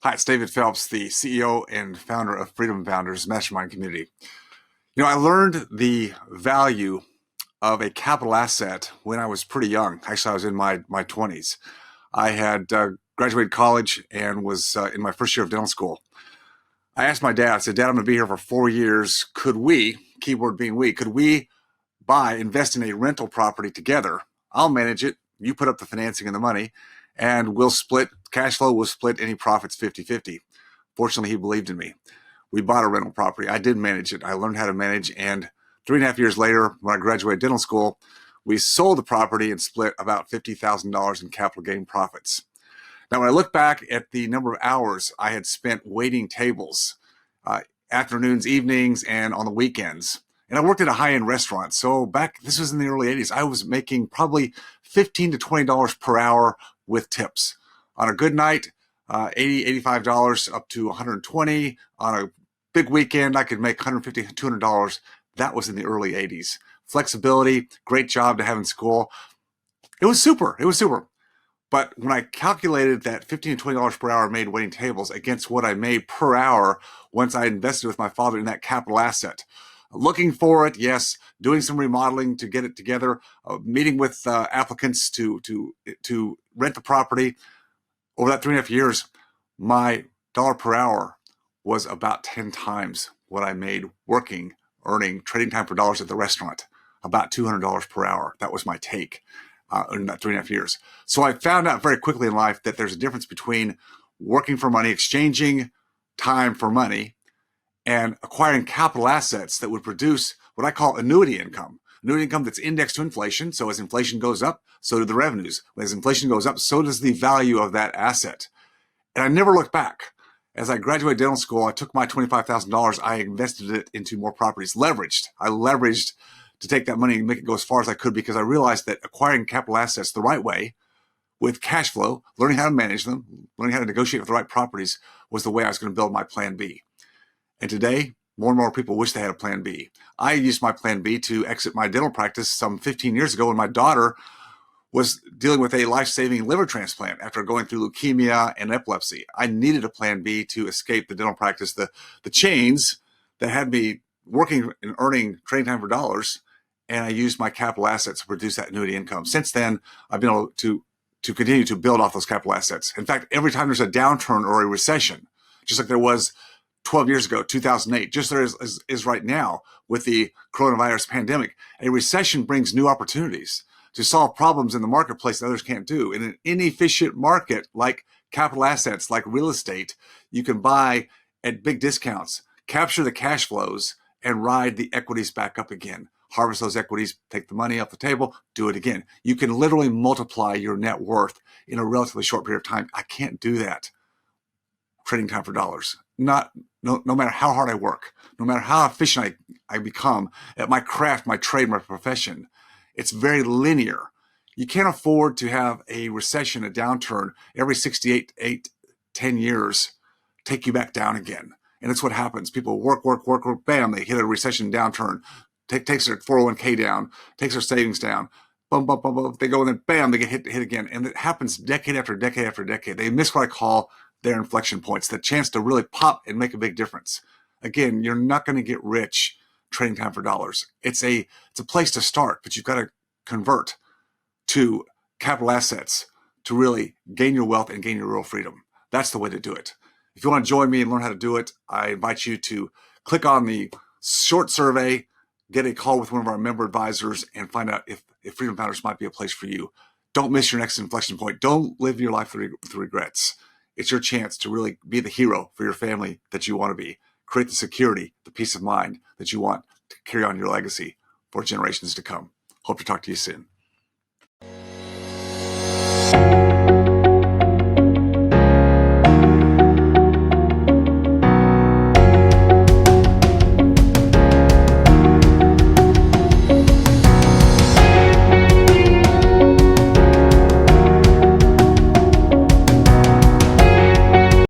Hi, it's David Phelps, the CEO and founder of Freedom Founders Mastermind Community. I learned the value of a capital asset when I was pretty young. Actually, I was in my 20s. I had graduated college and was in my first year of dental school. I asked my dad, I said, Dad, I'm going to be here for 4 years. Could we, keyword being we, could we invest in a rental property together? I'll manage it. You put up the financing and the money, and we'll split cash flow. We'll split any profits 50-50. Fortunately, he believed in me. We bought a rental property. I did manage it. I learned how to manage. And 3.5 years later, when I graduated dental school, we sold the property and split about $50,000 in capital gain profits. Now, when I look back at the number of hours I had spent waiting tables, afternoons, evenings, and on the weekends, and I worked at a high-end restaurant. So this was in the early 80s, I was making probably $15 to $20 per hour with tips. On a good night, $80, $85 up to $120. On a big weekend, I could make $150, $200. That was in the early 80s. Flexibility, great job to have in school. It was super. It was super. But when I calculated that $15 to $20 per hour made waiting tables against what I made per hour once I invested with my father in that capital asset, looking for it, yes, doing some remodeling to get it together, meeting with applicants to rent the property. Over that 3.5 years, my dollar per hour was about 10 times what I made working, earning, trading time for dollars at the restaurant, about $200 per hour. That was my take in that 3.5 years. So I found out very quickly in life that there's a difference between working for money, exchanging time for money, and acquiring capital assets that would produce what I call annuity income. Annuity income that's indexed to inflation. So as inflation goes up, so do the revenues. As inflation goes up, so does the value of that asset. And I never looked back. As I graduated dental school, I took my $25,000, I invested it into more properties, leveraged. I leveraged to take that money and make it go as far as I could, because I realized that acquiring capital assets the right way with cash flow, learning how to manage them, learning how to negotiate with the right properties was the way I was going to build my plan B. And today, more and more people wish they had a plan B. I used my plan B to exit my dental practice some 15 years ago when my daughter was dealing with a life-saving liver transplant after going through leukemia and epilepsy. I needed a plan B to escape the dental practice, the chains that had me working and earning trading time for dollars, and I used my capital assets to produce that annuity income. Since then, I've been able to continue to build off those capital assets. In fact, every time there's a downturn or a recession, just like there was 12 years ago, 2008, just there is right now with the coronavirus pandemic, a recession brings new opportunities to solve problems in the marketplace that others can't do. In an inefficient market like capital assets, like real estate, you can buy at big discounts, capture the cash flows, and ride the equities back up again. Harvest those equities, take the money off the table, do it again. You can literally multiply your net worth in a relatively short period of time. I can't do that trading time for dollars. No matter how hard I work, no matter how efficient I become at my craft, my trade, my profession, it's very linear. You can't afford to have a recession, a downturn every 10 years, take you back down again. And that's what happens. People work, bam, they hit a recession downturn, takes their 401k down, takes their savings down, bum, they go and then bam, they get hit again. And it happens decade after decade after decade. They miss what I call their inflection points, the chance to really pop and make a big difference. Again, you're not going to get rich trading time for dollars. It's a place to start, but you've got to convert to capital assets to really gain your wealth and gain your real freedom. That's the way to do it. If you want to join me and learn how to do it, I invite you to click on the short survey, get a call with one of our member advisors, and find out if Freedom Founders might be a place for you. Don't miss your next inflection point. Don't live your life with regrets. It's your chance to really be the hero for your family that you want to be. Create the security, the peace of mind that you want to carry on your legacy for generations to come. Hope to talk to you soon.